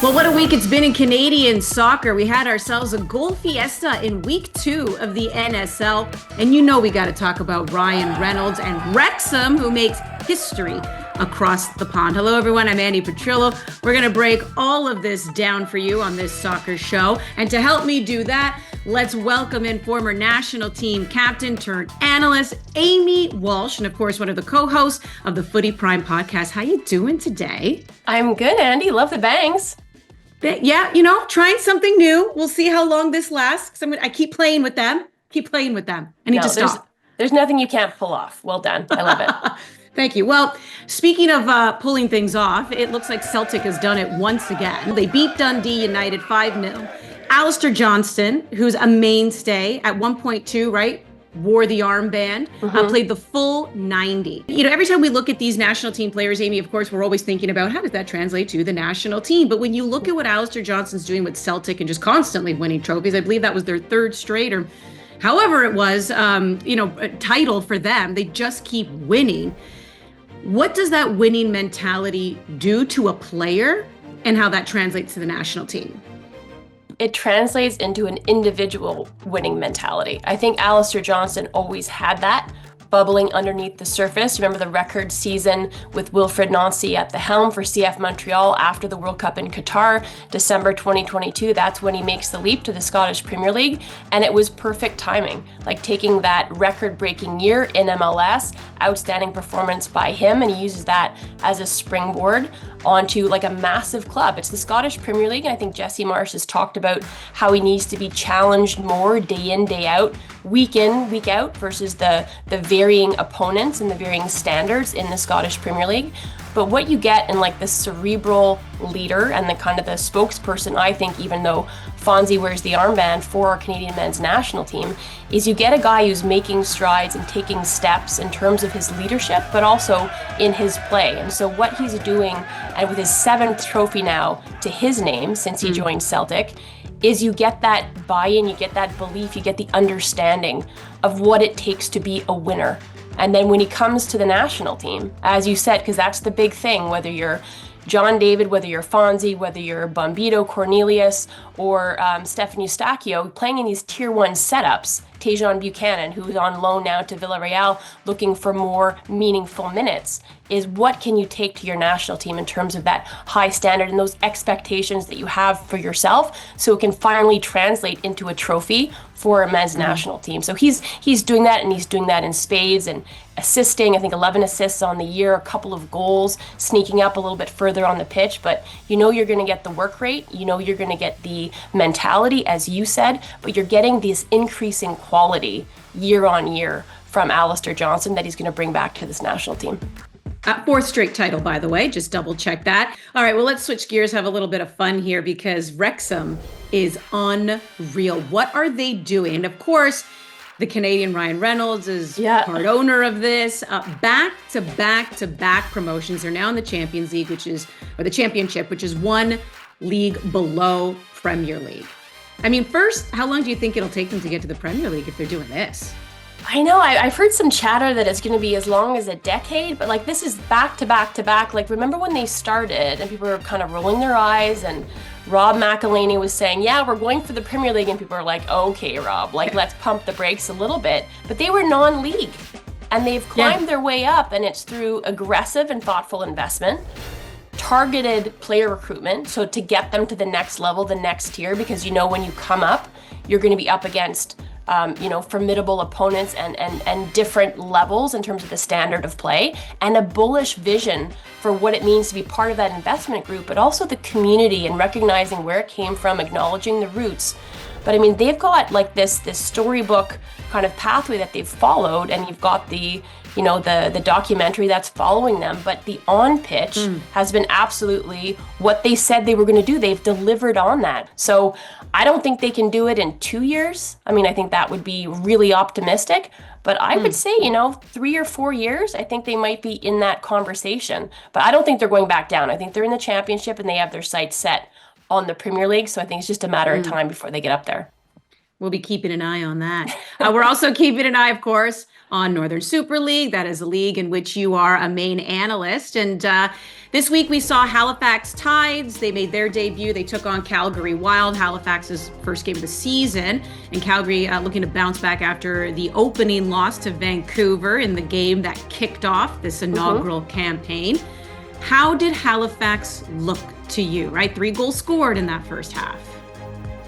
Well, what a week it's been in Canadian soccer. We had ourselves a goal fiesta in week 2 of the NSL. And you know we got to talk about Ryan Reynolds and Wrexham, who makes history across the pond. Hello, everyone. I'm Andi Petrillo. We're going to break all of this down for you on this soccer show. And to help me do that, let's welcome in former national team captain turned analyst, Amy Walsh, and of course, one of the co-hosts of the Footy Prime podcast. How you doing today? I'm good, Andi. Love the bangs. Yeah, trying something new. We'll see how long this lasts. I keep playing with them. I need to stop. There's nothing you can't pull off. Well done. I love it. Thank you. Well, speaking of pulling things off, it looks like Celtic has done it once again. They beat Dundee United 5-0. Alistar Johnston, who's a mainstay at 1.2, right? Wore the armband, played the full 90. Every time we look at these national team players, Amy, of course, we're always thinking about how does that translate to the national team? But when you look at what Alistar Johnston's doing with Celtic and just constantly winning trophies, I believe that was their third straight or however it was, a title for them. They just keep winning. What does that winning mentality do to a player and how that translates to the national team? It translates into an individual winning mentality. I think Alistar Johnston always had that bubbling underneath the surface. Remember the record season with Wilfried Nancy at the helm for CF Montreal after the World Cup in Qatar, December 2022. That's when he makes the leap to the Scottish Premier League. And it was perfect timing, like taking that record-breaking year in MLS, outstanding performance by him, and he uses that as a springboard onto like a massive club. It's the Scottish Premier League, and I think Jesse Marsh has talked about how he needs to be challenged more day in, day out, week in, week out, versus the varying opponents and the varying standards in the Scottish Premier League. But what you get in like the cerebral leader and the kind of the spokesperson, I think, even though Fonzie wears the armband for our Canadian men's national team, is you get a guy who's making strides and taking steps in terms of his leadership, but also in his play. And so what he's doing, and with his 7th trophy now to his name since he joined Celtic, is you get that buy-in, you get that belief, you get the understanding of what it takes to be a winner. And then when he comes to the national team, as you said, because that's the big thing, whether you're John David, whether you're Fonzie, whether you're Bombito Cornelius, or Stephanie Eustáquio, playing in these Tier 1 setups, Tajon Buchanan, who's on loan now to Villarreal, looking for more meaningful minutes, is what can you take to your national team in terms of that high standard and those expectations that you have for yourself so it can finally translate into a trophy for a men's national team. So he's doing that, and he's doing that in spades and assisting, I think 11 assists on the year, a couple of goals, sneaking up a little bit further on the pitch. But you're going to get the work rate, you're going to get the mentality, as you said, but you're getting this increasing quality year on year from Alistar Johnston that he's going to bring back to this national team. 4th straight title, by the way, just double check that. All right, well, let's switch gears, have a little bit of fun here because Wrexham is unreal. What are they doing? And of course, the Canadian Ryan Reynolds is part owner of this. Back-to-back promotions. They're now in the Champions League, the Championship, which is one league below Premier League. I mean, first, how long do you think it'll take them to get to the Premier League if they're doing this? I know, I've heard some chatter that it's going to be as long as a decade, but like this is back to back to back. Like remember when they started and people were kind of rolling their eyes and Rob McElhaney was saying, yeah, we're going for the Premier League, and people are like, okay, Rob, let's pump the brakes a little bit. But they were non-league and they've climbed their way up, and it's through aggressive and thoughtful investment, targeted player recruitment, so to get them to the next level, the next tier, because when you come up, you're going to be up against formidable opponents and different levels in terms of the standard of play, and a bullish vision for what it means to be part of that investment group, but also the community and recognizing where it came from, acknowledging the roots. But I mean, they've got like this storybook kind of pathway that they've followed, and you've got the documentary that's following them, but the on pitch has been absolutely what they said they were going to do. They've delivered on that. So I don't think they can do it in 2 years. I mean, I think that would be really optimistic, but I would say, 3 or 4 years, I think they might be in that conversation, but I don't think they're going back down. I think they're in the Championship and they have their sights set on the Premier League. So I think it's just a matter of time before they get up there. We'll be keeping an eye on that. We're also keeping an eye, of course, on Northern Super League. That is a league in which you are a main analyst. And this week we saw Halifax Tides. They made their debut. They took on Calgary Wild, Halifax's first game of the season. And Calgary looking to bounce back after the opening loss to Vancouver in the game that kicked off this inaugural campaign. How did Halifax look to you, right? 3 goals scored in that first half.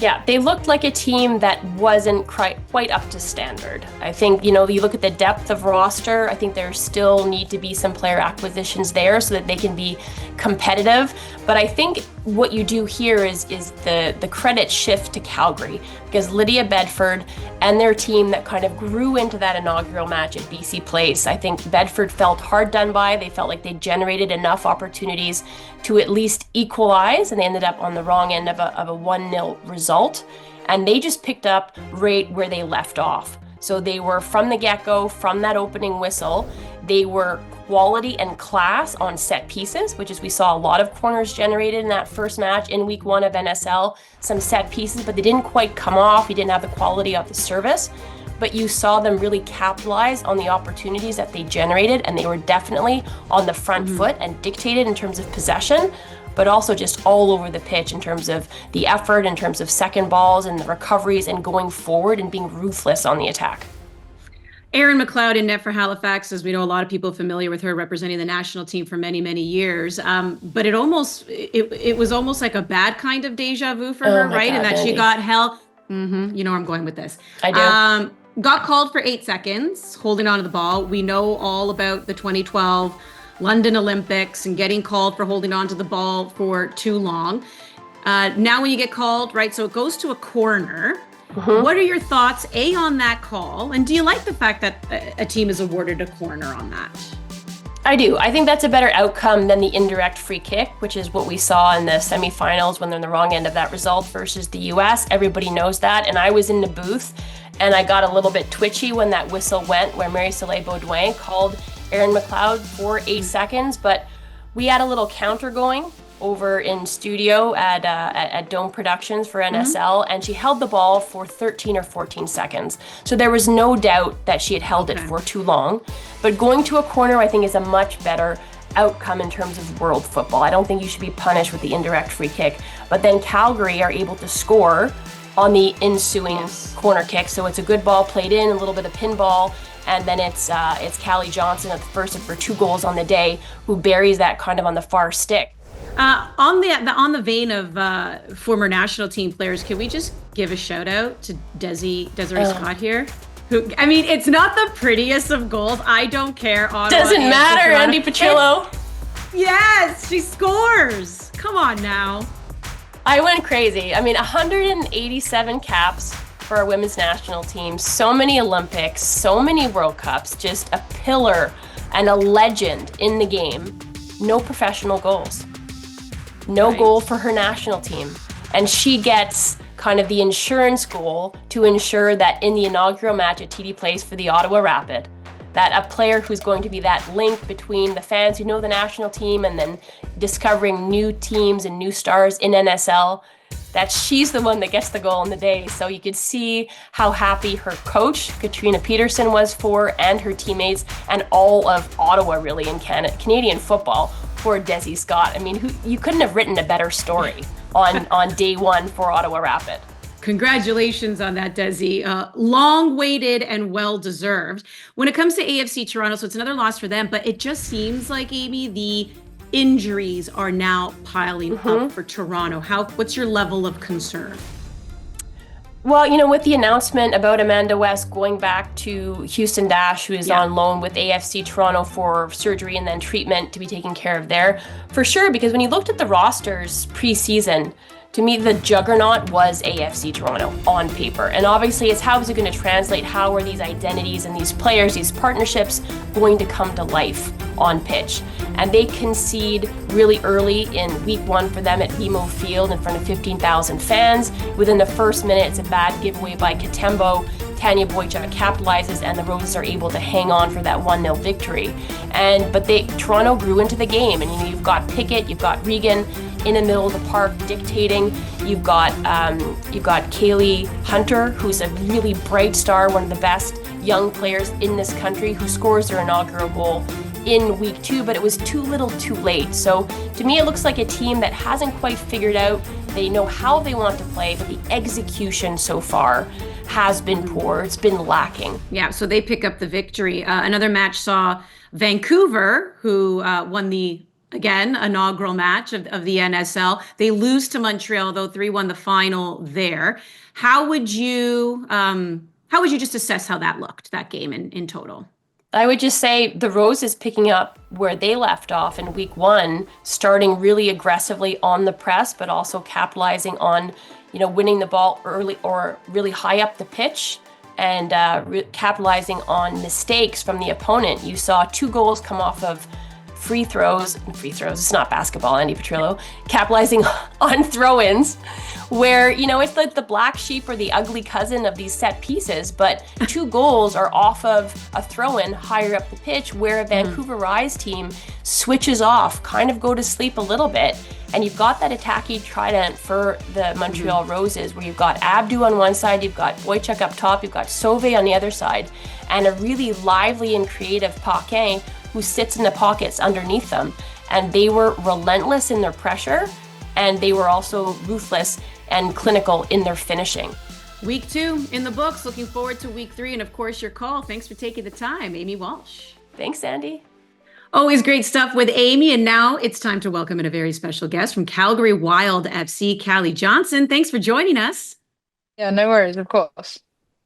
Yeah, they looked like a team that wasn't quite up to standard. I think, you look at the depth of roster, I think there still need to be some player acquisitions there so that they can be competitive. But I think what you do here is the credit shift to Calgary, because Lydia Bedford and their team that kind of grew into that inaugural match at BC Place. I think Bedford felt hard done by. They felt like they generated enough opportunities to at least equalize, and they ended up on the wrong end of a 1-0 result. And they just picked up right where they left off. So they were from the get-go, from that opening whistle, they were quality and class on set pieces, which is we saw a lot of corners generated in that first match in week 1 of NSL, some set pieces, but they didn't quite come off. You didn't have the quality of the service, but you saw them really capitalize on the opportunities that they generated, and they were definitely on the front foot and dictated in terms of possession, but also just all over the pitch in terms of the effort, in terms of second balls and the recoveries and going forward and being ruthless on the attack. Erin McLeod in net for Halifax, as we know, a lot of people familiar with her representing the national team for many, many years. But it was almost like a bad kind of deja vu for her, right? God, and that Andi. she got held. You know where I'm going with this. I do. Got called for 8 seconds, holding onto the ball. We know all about the 2012 London Olympics and getting called for holding onto the ball for too long. Now when you get called, right, so it goes to a corner. What are your thoughts, A, on that call? And do you like the fact that a team is awarded a corner on that? I do. I think that's a better outcome than the indirect free kick, which is what we saw in the semifinals when they're on the wrong end of that result versus the US. Everybody knows that. And I was in the booth and I got a little bit twitchy when that whistle went, where Marie-Soleil Baudouin called Erin McLeod for 8 seconds. But we had a little counter going over in studio at Dome Productions for NSL, and she held the ball for 13 or 14 seconds. So there was no doubt that she had held it for too long. But going to a corner, I think, is a much better outcome in terms of world football. I don't think you should be punished with the indirect free kick. But then Calgary are able to score on the ensuing corner kick. So it's a good ball played in, a little bit of pinball, and then it's Kahli Johnson, at the first of her 2 goals on the day, who buries that kind of on the far stick. On the vein of former national team players, can we just give a shout out to Desiree Scott here? Who, I mean, it's not the prettiest of goals. I don't care. Ottawa, Doesn't matter, Andi Petrillo. Yes, she scores. Come on now. I went crazy. I mean, 187 caps for our women's national team, so many Olympics, so many World Cups, just a pillar and a legend in the game. No professional goals. No goal for her national team. And she gets kind of the insurance goal to ensure that in the inaugural match at TD Place for the Ottawa Rapid, that a player who's going to be that link between the fans who know the national team and then discovering new teams and new stars in NSL, that she's the one that gets the goal in the day. So you could see how happy her coach, Katrina Peterson, was for, and her teammates, and all of Ottawa really in Canadian football for Desi Scott. I mean, you couldn't have written a better story on day 1 for Ottawa Rapid. Congratulations on that, Desi. Long waited and well deserved. When it comes to AFC Toronto, so it's another loss for them, but it just seems like, Amy, the injuries are now piling up for Toronto. What's your level of concern? Well, with the announcement about Amanda West going back to Houston Dash, who is on loan with AFC Toronto for surgery and then treatment to be taken care of there, for sure, because when you looked at the rosters preseason, to me, the juggernaut was AFC Toronto on paper. And obviously, it's how is it going to translate? How are these identities and these players, these partnerships going to come to life on pitch? And they concede really early in week 1 for them at BMO Field in front of 15,000 fans. Within the first minute, it's a bad giveaway by Katembo. Tanya Boychuk capitalizes, and the Roses are able to hang on for that 1-0 victory. But Toronto grew into the game, and you've got Pickett, you've got Regan, in the middle of the park dictating. You've got Kaylee Hunter, who's a really bright star, one of the best young players in this country, who scores their inaugural goal in week 2, but it was too little too late. So to me, it looks like a team that hasn't quite figured out. They know how they want to play, but the execution so far has been poor. It's been lacking. Yeah, so they pick up the victory. Another match saw Vancouver, who won the, again, inaugural match of the NSL. They lose to Montreal, though 3-1 the final there. How would you just assess how that looked, that game in total? I would just say the Roses picking up where they left off in week 1, starting really aggressively on the press, but also capitalizing on, winning the ball early or really high up the pitch, and capitalizing on mistakes from the opponent. You saw 2 goals come off of free throws, it's not basketball, Andi Petrillo, capitalizing on throw-ins, where, it's like the black sheep or the ugly cousin of these set pieces, but 2 goals are off of a throw-in higher up the pitch, where a Vancouver Rise team switches off, kind of go to sleep a little bit, and you've got that attacky trident for the Montreal Roses, where you've got Abdu on one side, you've got Boychuk up top, you've got Sauvé on the other side, and a really lively and creative Paquin who sits in the pockets underneath them. And they were relentless in their pressure, and they were also ruthless and clinical in their finishing. Week 2 in the books. Looking forward to week 3. And of course, your call. Thanks for taking the time, Amy Walsh. Thanks, Andi. Always great stuff with Amy. And now it's time to welcome in a very special guest from Calgary Wild FC, Kahli Johnson. Thanks for joining us. Yeah, no worries, of course.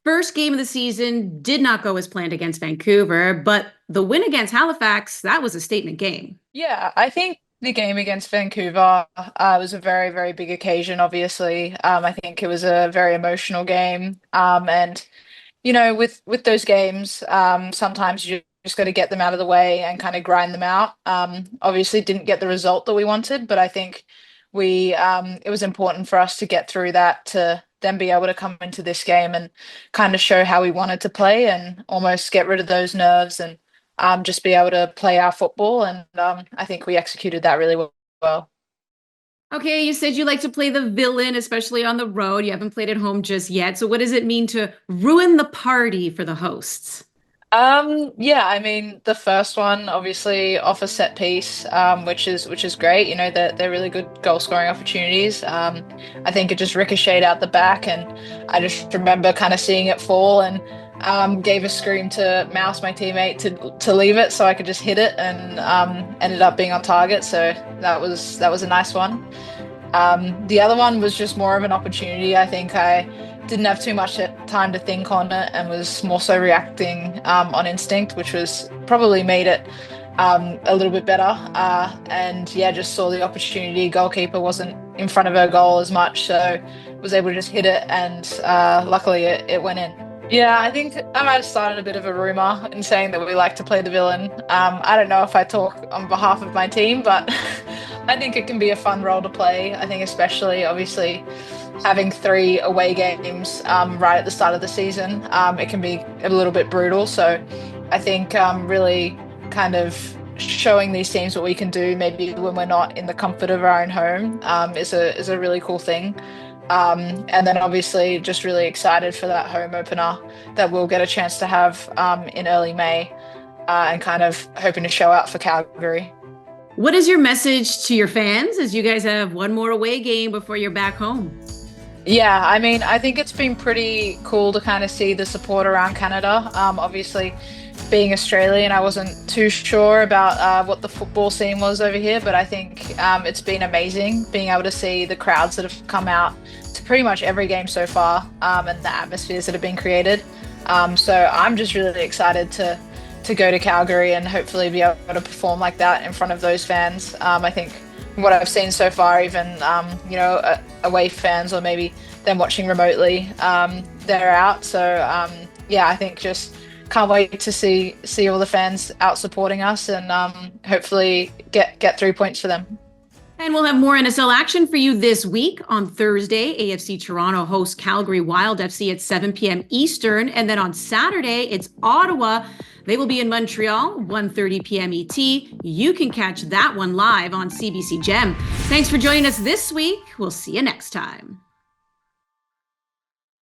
First game of the season did not go as planned against Vancouver, but the win against Halifax, that was a statement game. Yeah, I think the game against Vancouver was a very, very big occasion, obviously. I think it was a very emotional game. And, with those games, sometimes you just got to get them out of the way and kind of grind them out. Obviously didn't get the result that we wanted, but I think it was important for us to get through that to then be able to come into this game and kind of show how we wanted to play and almost get rid of those nerves and just be able to play our football. And I think we executed that really well. Okay, you said you like to play the villain, especially on the road. You haven't played at home just yet. So what does it mean to ruin the party for the hosts? Yeah, I mean, the first one obviously off a set piece, which is great. They're really good goal scoring opportunities. I think it just ricocheted out the back, and I just remember kind of seeing it fall and gave a scream to Mouse, my teammate, to leave it so I could just hit it, and ended up being on target. So that was a nice one. The other one was just more of an opportunity. I think I didn't have too much time to think on it and was more so reacting on instinct, which was probably made it a little bit better. And yeah, just saw the opportunity. Goalkeeper wasn't in front of her goal as much, so was able to just hit it, and luckily it went in. Yeah, I think I might have started a bit of a rumor in saying that we like to play the villain. I don't know if I talk on behalf of my team, but I think it can be a fun role to play. I think especially, obviously, having 3 away games right at the start of the season, it can be a little bit brutal. So I think really kind of showing these teams what we can do, maybe when we're not in the comfort of our own home, is a really cool thing. And then obviously just really excited for that home opener that we'll get a chance to have in early May, and kind of hoping to show out for Calgary. What is your message to your fans as you guys have one more away game before you're back home? Yeah, I mean, I think it's been pretty cool to kind of see the support around Canada. Obviously, being Australian, I wasn't too sure about what the football scene was over here, but I think it's been amazing being able to see the crowds that have come out to pretty much every game so far, and the atmospheres that have been created. So I'm just really excited to go to Calgary and hopefully be able to perform like that in front of those fans. I think what I've seen so far, even away fans or maybe them watching remotely, they're out. So yeah, I think just can't wait to see all the fans out supporting us, and hopefully get 3 points for them. And we'll have more NSL action for you this week. On Thursday, AFC Toronto hosts Calgary Wild FC at 7 p.m. Eastern. And then on Saturday, it's Ottawa They will be in Montreal, 1:30 p.m. ET. You can catch that one live on CBC Gem. Thanks for joining us this week. We'll see you next time.